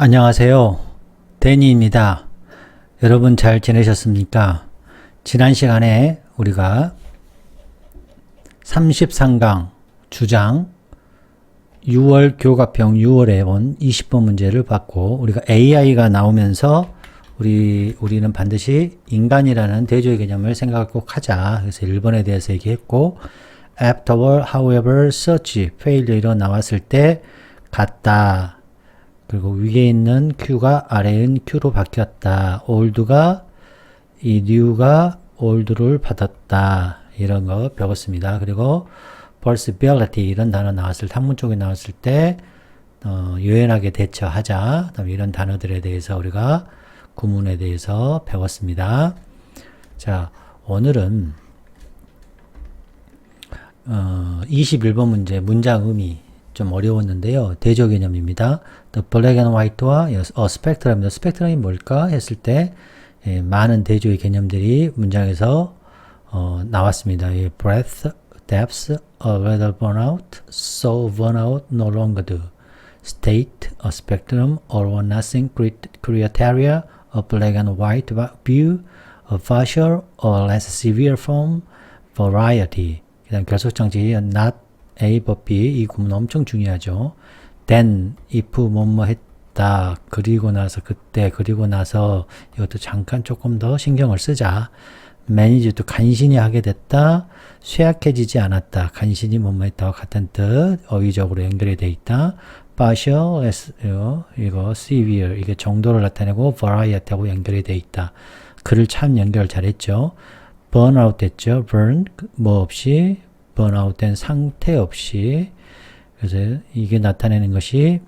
안녕하세요. 데니입니다. 여러분 잘 지내셨습니까? 지난 시간에 우리가 33강 주장 6월 교과평 6월에 온 20번 문제를 봤고, 우리가 AI가 나오면서 우리는 반드시 인간이라는 대조의 개념을 생각을 꼭 하자. 그래서 1번에 대해서 얘기했고, afterward, however, such, failure 나왔을 때 같다. 그리고 위에 있는 Q가 아래에 있는 Q로 바뀌었다. old가 이 new가 old를 받았다. 이런 거 배웠습니다. 그리고 possibility 이런 단어 나왔을 때, 학문 쪽에 나왔을 때 유연하게 대처하자. 그다음에 이런 단어들에 대해서 우리가 구문에 대해서 배웠습니다. 자, 오늘은 21번 문제 문장 의미 좀 어려웠는데요. 대조 개념입니다. The black and white와 spectrum입니다. 스펙트럼이 뭘까 했을 때 많은 대조의 개념들이 문장에서 나왔습니다. breadth, depth, a rather burnout, so burnout, no longer do. state, a spectrum, all or nothing criteria, a black and white view, a partial or less severe form, variety. 그 다음 결속장치 not A, B 이 구문 엄청 중요하죠. then, if 뭐뭐 했다, 그리고 나서 그때, 그리고 나서 이것도 잠깐 조금 더 신경을 쓰자. manage, 간신히 하게 됐다, 쇠약해지지 않았다, 간신히 뭐뭐 했다와 같은 뜻, 어휘적으로 연결이 되어 있다. partial, 이거 severe, 이게 정도를 나타내고 variety하고 연결이 되어 있다. 글을 참 연결 잘했죠. burnout 됐죠. burn, 뭐 없이 burnout 된 상태 없이. 그래서 이게 나타내는 것이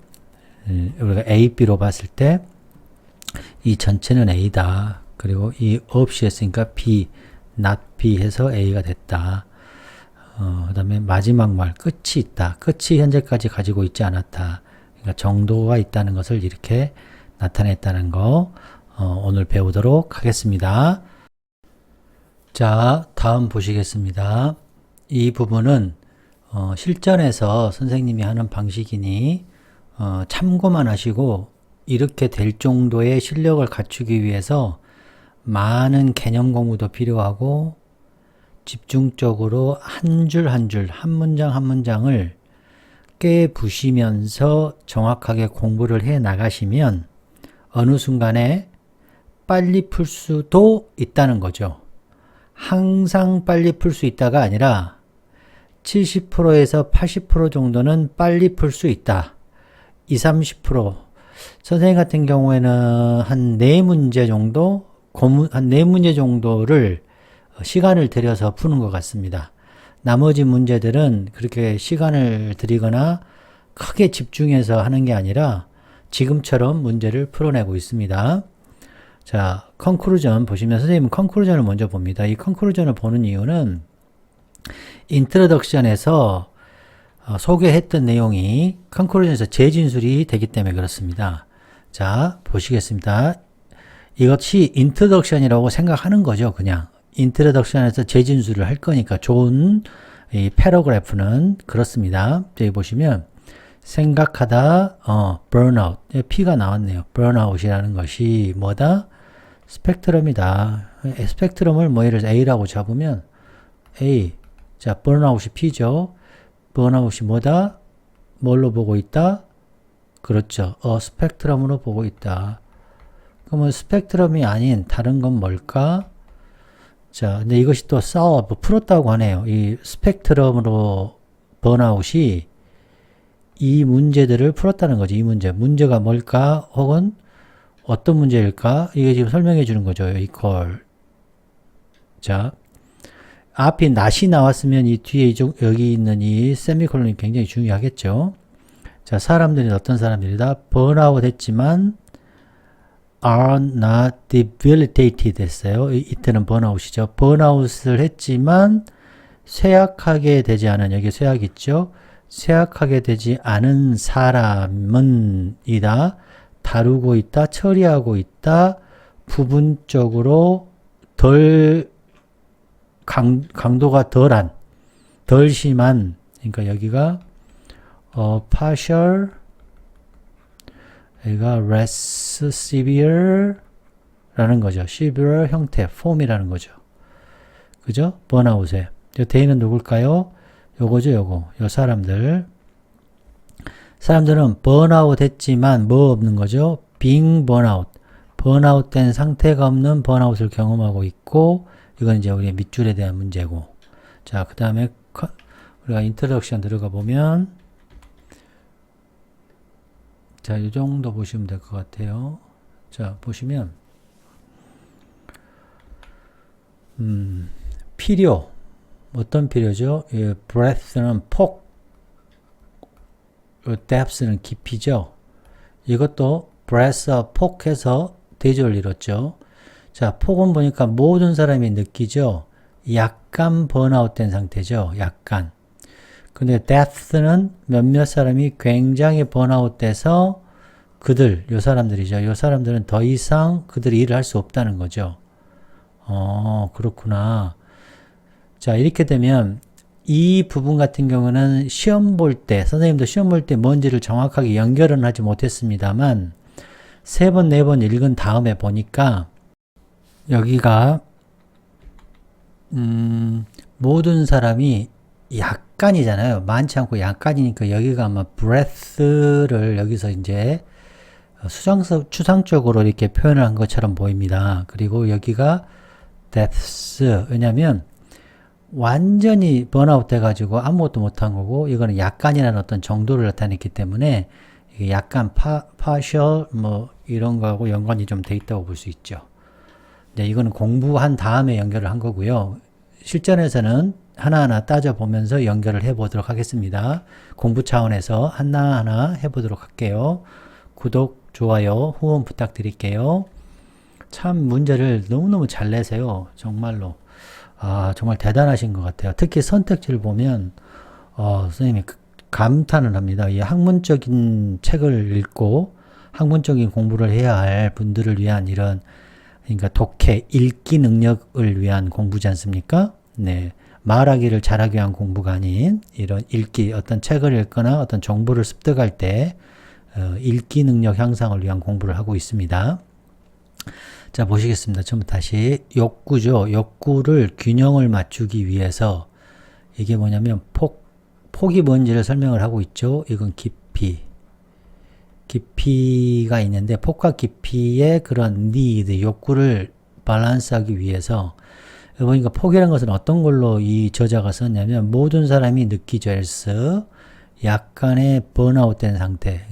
우리가 A, B로 봤을 때 이 전체는 A다. 그리고 이 없이 했으니까 B, not B 해서 A가 됐다. 그 다음에 마지막 말, 끝이 있다. 끝이 현재까지 가지고 있지 않았다. 그러니까 정도가 있다는 것을 이렇게 나타냈다는 거 오늘 배우도록 하겠습니다. 자, 다음 보시겠습니다. 이 부분은 실전에서 선생님이 하는 방식이니 참고만 하시고, 이렇게 될 정도의 실력을 갖추기 위해서 많은 개념 공부도 필요하고 집중적으로 한 줄 한 줄, 한 문장 한 문장을 깨부시면서 정확하게 공부를 해 나가시면 어느 순간에 빨리 풀 수도 있다는 거죠. 항상 빨리 풀 수 있다가 아니라 70%에서 80% 정도는 빨리 풀 수 있다. 20, 30%. 선생님 같은 경우에는 한 4문제 정도, 한 4문제 정도를 시간을 들여서 푸는 것 같습니다. 나머지 문제들은 그렇게 시간을 들이거나 크게 집중해서 하는 게 아니라 지금처럼 문제를 풀어내고 있습니다. 자, 컨클루전 보시면 선생님은 컨클루전을 먼저 봅니다. 이 컨클루전을 보는 이유는 인트로덕션에서 소개했던 내용이 컨클루전에서 재진술이 되기 때문에 그렇습니다. 자, 보시겠습니다. 이것이 인트로덕션이라고 생각하는 거죠. 그냥 인트로덕션에서 재진술을 할 거니까 좋은 이 패러그래프는 그렇습니다. 여기 보시면 생각하다, burnout, P가 나왔네요. burnout이라는 것이 뭐다? 스펙트럼이다. 스펙트럼을 뭐 예를 들어서 A라고 잡으면 A, 자, burnout이 P죠. burnout이 뭐다? 뭘로 보고 있다? 그렇죠. 스펙트럼으로 보고 있다. 그러면 스펙트럼이 아닌 다른 건 뭘까? 자, 근데 이것이 또 풀었다고 하네요. 이 스펙트럼으로 burnout이 이 문제들을 풀었다는 거지. 이 문제가 뭘까? 혹은 어떤 문제일까? 이게 지금 설명해 주는 거죠. equal. 자, 앞이 not이 나왔으면 이 뒤에 여기 있는 이 세미콜론이 굉장히 중요하겠죠. 자, 사람들이 어떤 사람들이다? burnout 했지만 are not debilitated 했어요. 이때는 burnout이죠. burnout을 했지만 쇠약하게 되지 않은, 여기 쇠약 있죠? 쇠약하게 되지 않은 사람은 이다. 다루고 있다, 처리하고 있다, 부분적으로 덜 강도가 덜 심한, 그러니까 여기가 partial 여기가 less severe 라는 거죠. severe 형태, form이라는 거죠. 그죠? 번아웃에. 대인은 누굴까요? 요거죠, 요거. 요 사람들은 번아웃 했지만 뭐 없는 거죠? being burnout. 번아웃 된 상태가 없는 번아웃을 경험하고 있고, 이건 이제 우리의 밑줄에 대한 문제고. 자, 그 다음에 우리가 인트로덕션 들어가 보면, 자, 이 정도 보시면 될 것 같아요. 자, 보시면, 필요. 어떤 필요죠? 예, breath는 폭, depth는 깊이죠. 이것도 breath, 폭해서 대조를 이뤘죠. 자, 폭은 보니까 모든 사람이 느끼죠. 약간 번아웃 된 상태죠. 약간. 근데 depth는 몇몇 사람이 굉장히 번아웃 돼서 요 사람들이죠. 요 사람들은 더 이상 그들이 일을 할 수 없다는 거죠. 그렇구나. 자, 이렇게 되면 이 부분 같은 경우는 시험 볼 때, 선생님도 시험 볼 때 뭔지를 정확하게 연결은 하지 못했습니다만, 3번, 4번 읽은 다음에 보니까, 여기가, 모든 사람이 약간이잖아요. 많지 않고 약간이니까 여기가 아마 breath를 여기서 이제 추상적으로 이렇게 표현을 한 것처럼 보입니다. 그리고 여기가 depths. 왜냐면, 완전히 번아웃 돼가지고 아무것도 못한 거고, 이거는 약간이라는 어떤 정도를 나타냈기 때문에, 이게 약간 partial, 이런 거하고 연관이 좀 돼 있다고 볼 수 있죠. 네, 이거는 공부한 다음에 연결을 한 거고요. 실전에서는 하나하나 따져보면서 연결을 해보도록 하겠습니다. 공부 차원에서 하나하나 해보도록 할게요. 구독, 좋아요, 후원 부탁드릴게요. 참 문제를 너무너무 잘 내세요. 정말로. 정말 대단하신 것 같아요. 특히 선택지를 보면, 선생님이 감탄을 합니다. 이 학문적인 책을 읽고 학문적인 공부를 해야 할 분들을 위한 그러니까 독해, 읽기 능력을 위한 공부지 않습니까? 네. 말하기를 잘하기 위한 공부가 아닌 이런 읽기, 어떤 책을 읽거나 어떤 정보를 습득할 때, 읽기 능력 향상을 위한 공부를 하고 있습니다. 자, 보시겠습니다. 처음부터 다시 욕구죠. 욕구를 균형을 맞추기 위해서 이게 뭐냐면 폭이 뭔지를 설명을 하고 있죠. 이건 깊이가 있는데 폭과 깊이의 그런 need, 욕구를 밸런스하기 위해서 보니까 폭이라는 것은 어떤 걸로 이 저자가 썼냐면 모든 사람이 느끼죠. else 약간의 번아웃 된 상태,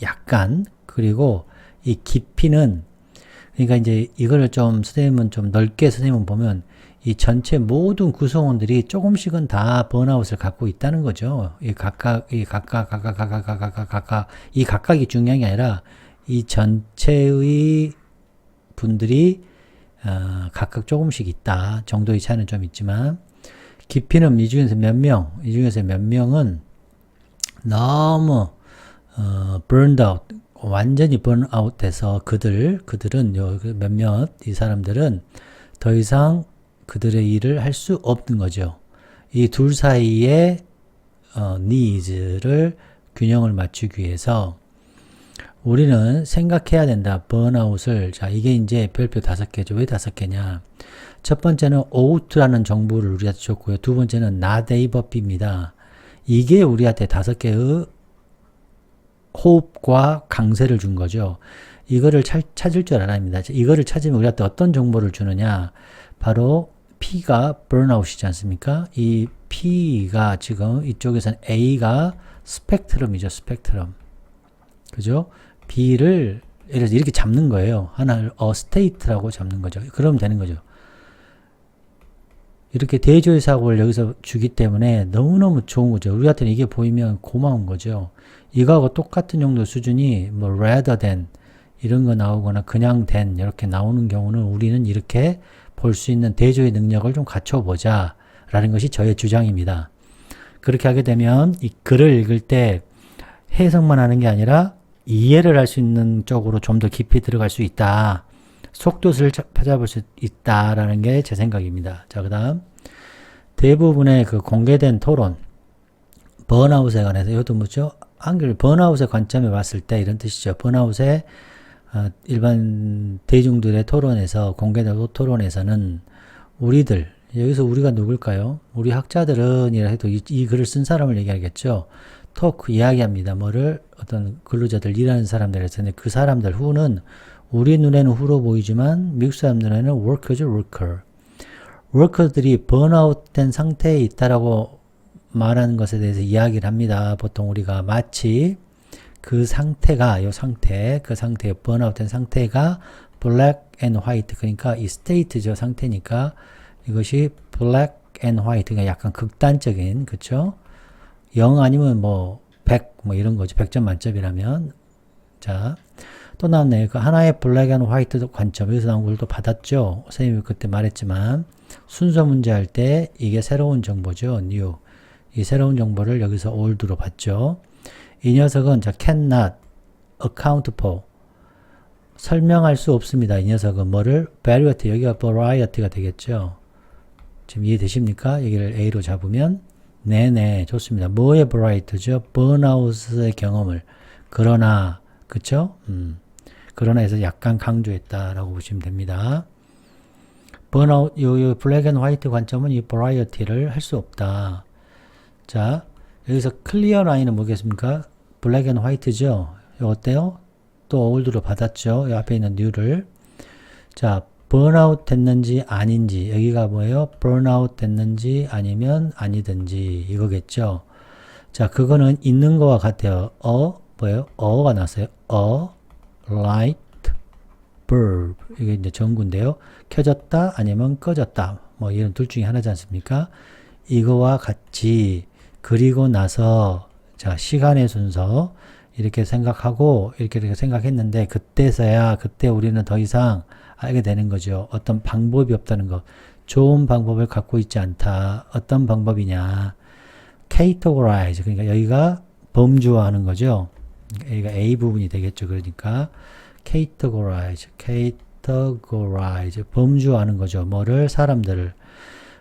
약간. 그리고 이 깊이는 그러니까 이제 이거를 선생님은 좀 넓게 선생님은 보면 이 전체 모든 구성원들이 조금씩은 다 번아웃을 갖고 있다는 거죠. 이 각각이 중요한 게 아니라 이 전체의 분들이 각각 조금씩 있다 정도의 차이는 좀 있지만 깊이는 이 중에서 몇 명은 너무 burned out, 완전히 번아웃 돼서 그들은 몇몇 이 사람들은 더 이상 그들의 일을 할 수 없는 거죠. 이 둘 사이의 needs를 균형을 맞추기 위해서 우리는 생각해야 된다. 번아웃을. 자, 이게 이제 별표 5개죠. 왜 5개냐? 첫 번째는 out라는 정보를 우리한테 줬고요. 두 번째는 not abov입니다. 이게 우리한테 5개의 호흡과 강세를 준 거죠. 이거를 찾을 줄 알아야 합니다. 이거를 찾으면 우리한테 어떤 정보를 주느냐? 바로 P가 burnout이지 않습니까? 이 P가 지금 이쪽에서는 A가 스펙트럼이죠. 스펙트럼. 그죠? B를 예를 들어서 이렇게 잡는 거예요. 하나를 state라고 잡는 거죠. 그러면 되는 거죠. 이렇게 대조의 사고를 여기서 주기 때문에 너무너무 좋은 거죠. 우리한테는 이게 보이면 고마운 거죠. 이거하고 똑같은 정도 수준이 rather than 이런 거 나오거나 그냥 than 이렇게 나오는 경우는 우리는 이렇게 볼 수 있는 대조의 능력을 좀 갖춰보자 라는 것이 저의 주장입니다. 그렇게 하게 되면 이 글을 읽을 때 해석만 하는 게 아니라 이해를 할 수 있는 쪽으로 좀 더 깊이 들어갈 수 있다. 속도를 찾아볼 수 있다라는 게 제 생각입니다. 자, 그 다음 대부분의 그 공개된 토론 번아웃에 관해서 이것도 뭐죠? 한글 번아웃의 관점에 봤을 때 이런 뜻이죠. 번아웃의 일반 대중들의 토론에서 공개된 토론에서는 우리들 여기서 우리가 누굴까요? 우리 학자들은 이라 해도 이 글을 쓴 사람을 얘기하겠죠. 토크 이야기합니다. 뭐를 어떤 근로자들 일하는 사람들에서 그 사람들 후는 우리 눈에는 후로 보이지만 미국 사람 눈에는 worker죠, worker. 워커들이 번아웃된 상태에 있다라고 말하는 것에 대해서 이야기를 합니다. 보통 우리가 마치 그 상태가 그 상태 번아웃된 상태가 black and white 그러니까 이 state죠 상태니까 이것이 black and white 그러니까 약간 극단적인 그쵸? 0 아니면 뭐 100 뭐 이런 거죠. 100점 만점이라면 자 또 나왔네요. 그 하나의 black and white 관점 여기서 나온 걸 또 받았죠. 선생님이 그때 말했지만 순서 문제 할 때 이게 새로운 정보죠. new 이 새로운 정보를 여기서 old로 봤죠. 이 녀석은 자 cannot account for 설명할 수 없습니다. 이 녀석은 뭐를 variety 여기가 variety가 되겠죠. 지금 이해되십니까? 여기를 A로 잡으면 네네 좋습니다. 뭐의 variety죠? 번아웃의 경험을 그러나 그쵸? 그러나 해서 약간 강조했다라고 보시면 됩니다. 번아웃 요 블랙 앤 화이트 관점은 이 variety를 할 수 없다. 자 여기서 클리어 라인은 뭐겠습니까? 블랙 앤 화이트죠. 이거 어때요? 또 올드로 받았죠. 이 앞에 있는 new를. 자, 번아웃 됐는지 아닌지 여기가 뭐예요? 번아웃 됐는지 아니면 아니든지 이거겠죠. 자, 그거는 있는 거와 같아요. 뭐예요? 어가 나왔어요. light bulb 이게 이제 전구인데요. 켜졌다 아니면 꺼졌다 뭐 이런 둘 중에 하나지 않습니까? 이거와 같이 그리고 나서 자 시간의 순서 이렇게 생각하고 이렇게 생각했는데 그때서야 그때 우리는 더 이상 알게 되는 거죠. 어떤 방법이 없다는 것. 좋은 방법을 갖고 있지 않다. 어떤 방법이냐. categorize 그러니까 여기가 범주화하는 거죠. 여기가 A 부분이 되겠죠. 그러니까 categorize 범주화하는 거죠. 뭐를 사람들을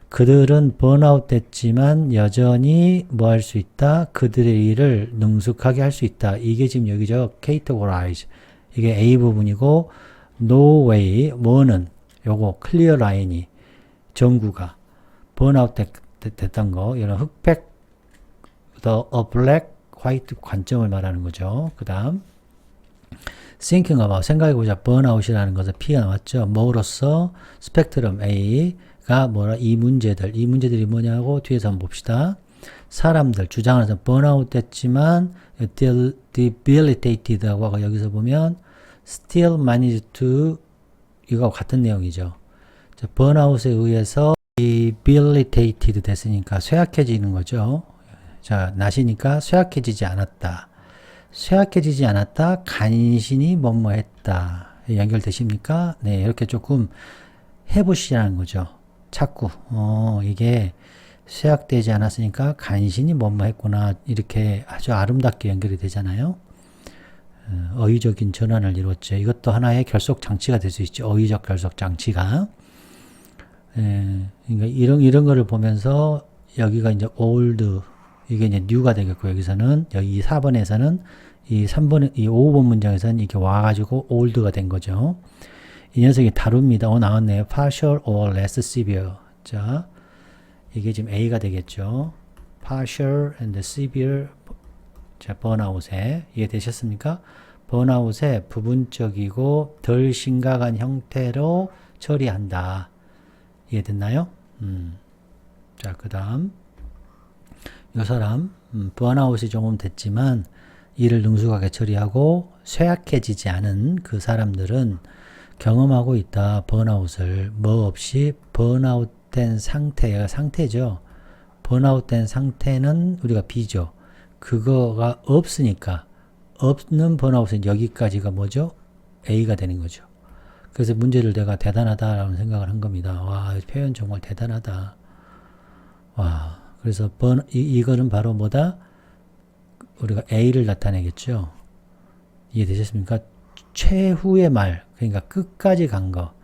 그들은 번아웃 됐지만 여전히 뭐 할 수 있다? 그들의 일을 능숙하게 할 수 있다. 이게 지금 여기죠. categorize. 이게 A 부분이고 no way 뭐는 요거 클리어 라인이 전구가 번아웃 됐던 거 이런 흑백 the black white 관점을 말하는 거죠. 그 다음 thinking about 생각해보자. 번아웃이라는 것은 P가 나왔죠. 뭐로서 스펙트럼 A가 뭐라 이 문제들이 뭐냐고 뒤에서 한번 봅시다. 사람들 주장하는 번아웃 됐지만 debilitated 하고 여기서 보면 still managed to 이거와 같은 내용이죠. 자, 번아웃에 의해서 debilitated 됐으니까 쇠약해지는 거죠. 자, 나시니까 쇠약해지지 않았다. 쇠약해지지 않았다. 간신히 뭐뭐했다. 연결되십니까? 네, 이렇게 조금 해보시라는 거죠. 자꾸 이게 쇠약되지 않았으니까 간신히 뭐뭐했구나. 이렇게 아주 아름답게 연결이 되잖아요. 어휘적인 전환을 이뤘죠. 이것도 하나의 결속 장치가 될 수 있죠. 어휘적 결속 장치가. 그러니까 이런 거를 보면서 여기가 이제 old 이게 이제 new가 되겠고 여기서는 여기 4번에서는 이 3번 이 5번 문장에서는 이렇게 와가지고 old가 된 거죠. 이 녀석이 다룹니다. 나왔네요. partial or less severe. 자, 이게 지금 A가 되겠죠. partial and severe. 자, 번아웃에 이해되셨습니까? 번아웃에 부분적이고 덜 심각한 형태로 처리한다. 이해됐나요? 자, 그 다음 이 사람 번아웃이 조금 됐지만 일을 능숙하게 처리하고 쇠약해지지 않은 그 사람들은 경험하고 있다. 번아웃을 뭐 없이 번아웃된 상태죠. 번아웃된 상태는 우리가 B죠. 그거가 없으니까 없는 번아웃은 여기까지가 뭐죠? A가 되는 거죠. 그래서 문제를 내가 대단하다라는 생각을 한 겁니다. 와, 표현 정말 대단하다. 와, 그래서 이거는 바로 뭐다? 우리가 A를 나타내겠죠. 이해되셨습니까? 최후의 말, 그러니까 끝까지 간 거.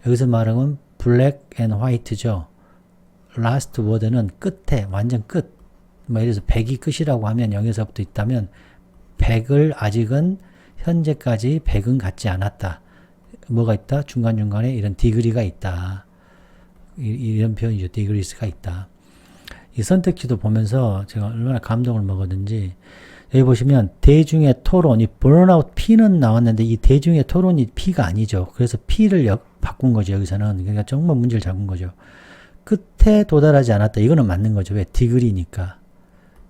여기서 말하면 black and white죠. last word는 끝에, 완전 끝. 뭐 예를 들어서 100이 끝이라고 하면 0에서부터 있다면 100을 아직은 현재까지 100은 갖지 않았다. 뭐가 있다? 중간중간에 이런 디그리가 있다. 이런 표현이죠. 디그리스가 있다. 이 선택지도 보면서 제가 얼마나 감동을 먹었는지 여기 보시면 대중의 토론, 이 burnout P는 나왔는데 이 대중의 토론이 P가 아니죠. 그래서 P를 바꾼 거죠. 여기서는. 그러니까 정말 문제를 잡은 거죠. 끝에 도달하지 않았다. 이거는 맞는 거죠. 왜? 디그리니까.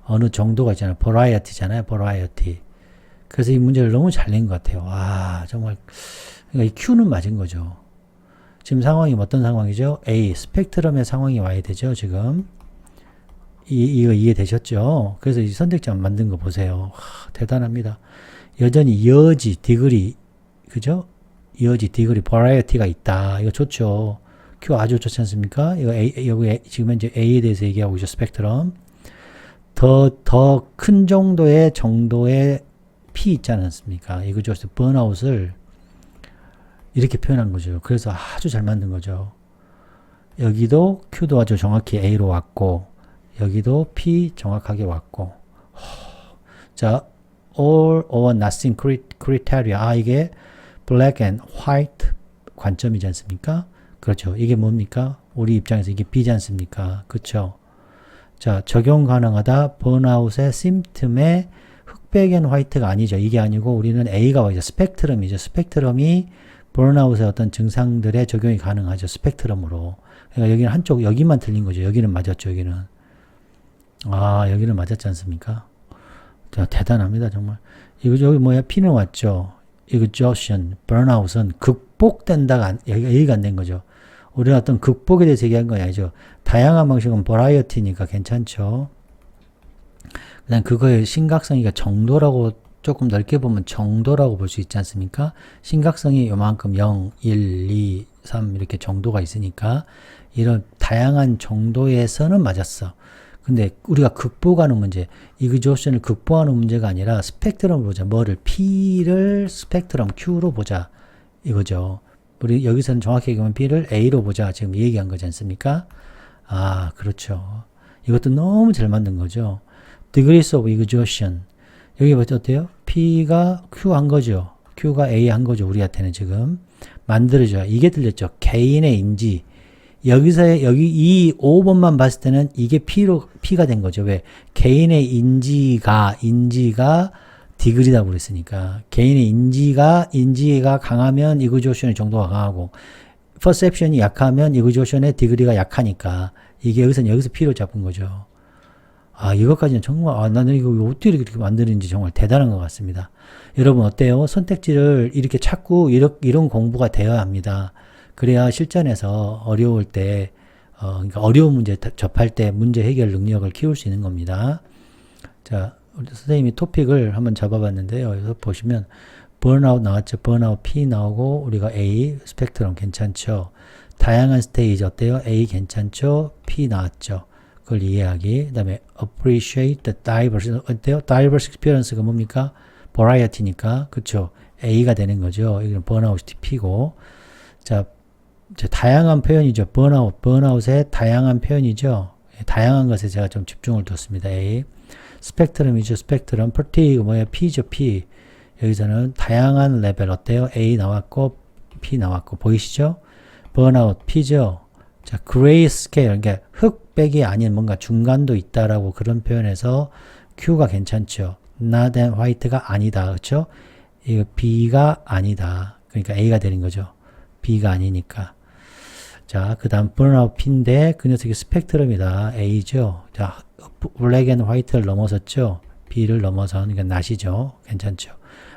어느 정도가 있잖아요. variety잖아요. variety. 그래서 이 문제를 너무 잘 낸 것 같아요. 와, 정말. 그러니까 이 Q는 맞은 거죠. 지금 상황이 어떤 상황이죠? A, 스펙트럼의 상황이 와야 되죠. 지금. 이거 이해되셨죠? 그래서 이 선택지만 만든 거 보세요. 대단합니다. 여전히 여지, 디그리, 그죠? 여지, 디그리, variety가 있다. 이거 좋죠. Q 아주 좋지 않습니까? 이거 여기 지금 현재 A에 대해서 얘기하고 있죠. 스펙트럼. 더 큰 정도의 P 있지 않습니까? 이거 좋죠. 번아웃을 이렇게 표현한 거죠. 그래서 아주 잘 만든 거죠. 여기도 Q도 아주 정확히 A로 왔고, 여기도 P 정확하게 왔고. 자, all or nothing criteria. 이게 black and white 관점이지 않습니까? 그렇죠. 이게 뭡니까? 우리 입장에서 이게 B지 않습니까? 그렇죠. 자, 적용 가능하다. 번아웃의 심пт음에 흑백 앤 화이트가 아니죠. 이게 아니고 우리는 A가 와있죠. 스펙트럼이죠. 스펙트럼이 번아웃의 어떤 증상들에 적용이 가능하죠. 스펙트럼으로. 그러니까 여기는 한쪽, 여기만 틀린 거죠. 여기는 맞았죠. 여기는. 아, 여기는 맞았지 않습니까? 자, 대단합니다. 정말. 이거 저기 뭐야? P는 왔죠. exhaustion, burnout은 극복된다가 여기가 안 된 거죠. 우리는 어떤 극복에 대해서 얘기한 건 아니죠. 다양한 방식은 variety니까 괜찮죠. 그다음 그거의 심각성이가 정도라고 조금 넓게 보면 정도라고 볼 수 있지 않습니까? 심각성이 요만큼 0, 1, 2, 3 이렇게 정도가 있으니까 이런 다양한 정도에서는 맞았어. 근데 우리가 극복하는 문제, exhaustion을 극복하는 문제가 아니라 스펙트럼을 보자. 뭐를? P를 스펙트럼 Q로 보자. 이거죠. 우리 여기서는 정확히 얘기하면 P를 A로 보자. 지금 얘기한 거지 않습니까? 아, 그렇죠. 이것도 너무 잘 만든 거죠. Degrees of exhaustion. 여기 어때요? P가 Q 한 거죠. Q가 A 한 거죠. 우리한테는 지금. 만들어져요. 이게 들렸죠. 개인의 인지. 여기 이 5번만 봤을 때는 이게 P가 된 거죠. 왜? 개인의 인지가 디그리라고 그랬으니까. 개인의 인지가 강하면 exhaustion의 정도가 강하고, perception이 약하면 exhaustion의 디그리가 약하니까, 이게 여기서 P로 잡은 거죠. 아, 이것까지는 정말, 나는 이거 어떻게 이렇게 만드는지 정말 대단한 것 같습니다. 여러분 어때요? 선택지를 이렇게 찾고 이런 공부가 되어야 합니다. 그래야 실전에서 어려울 때, 그러니까 어려운 문제 접할 때 문제 해결 능력을 키울 수 있는 겁니다. 자, 우리 선생님이 토픽을 한번 잡아봤는데요. 여기서 보시면, 번아웃 나왔죠. 번아웃 P 나오고, 우리가 A, 스펙트럼 괜찮죠. 다양한 스테이지 어때요? A 괜찮죠. P 나왔죠. 그걸 이해하기. 그 다음에 appreciate the diversity. 어때요? diverse experience가 뭡니까? variety니까. 그쵸? A가 되는 거죠. 이건 번아웃이 P고. 자, 다양한 표현이죠. 번아웃의 다양한 표현이죠. 다양한 것에 제가 좀 집중을 뒀습니다. A. 스펙트럼이죠. 스펙트럼. fatigue 뭐예요? P죠. P. 여기서는 다양한 레벨 어때요? A 나왔고 P 나왔고 보이시죠? 번아웃 P죠. 자, grayscale, 그러니까 흑백이 아닌 뭔가 중간도 있다라고 그런 표현에서 Q가 괜찮죠. not and white가 아니다. 그렇죠? 이거 B가 아니다. 그러니까 A가 되는 거죠. B가 아니니까. 자, 그 다음 burnout P인데 그 녀석이 스펙트럼이다. A죠. 자, black and white를 넘어섰죠. B를 넘어선, 그러니까 not이죠. 괜찮죠.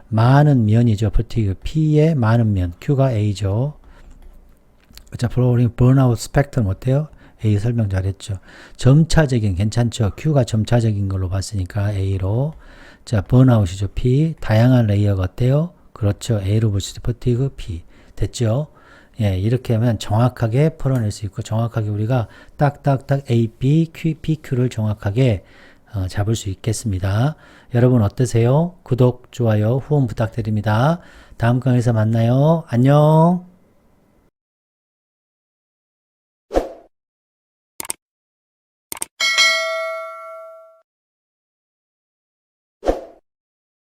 많은 면이죠. fatigue. P의 많은 면. Q가 A죠. 자, burnout spectrum 어때요? A 설명 잘했죠. 점차적인 괜찮죠. Q가 점차적인 걸로 봤으니까 A로. 자, burnout이죠. P. 다양한 레이어가 어때요? 그렇죠. A로 볼 수 있죠. fatigue P. 됐죠? 예, 이렇게 하면 정확하게 풀어낼 수 있고 정확하게 우리가 딱딱딱 A, B, Q, P, Q를 정확하게 잡을 수 있겠습니다. 여러분 어떠세요? 구독, 좋아요, 후원 부탁드립니다. 다음 강의에서 만나요. 안녕.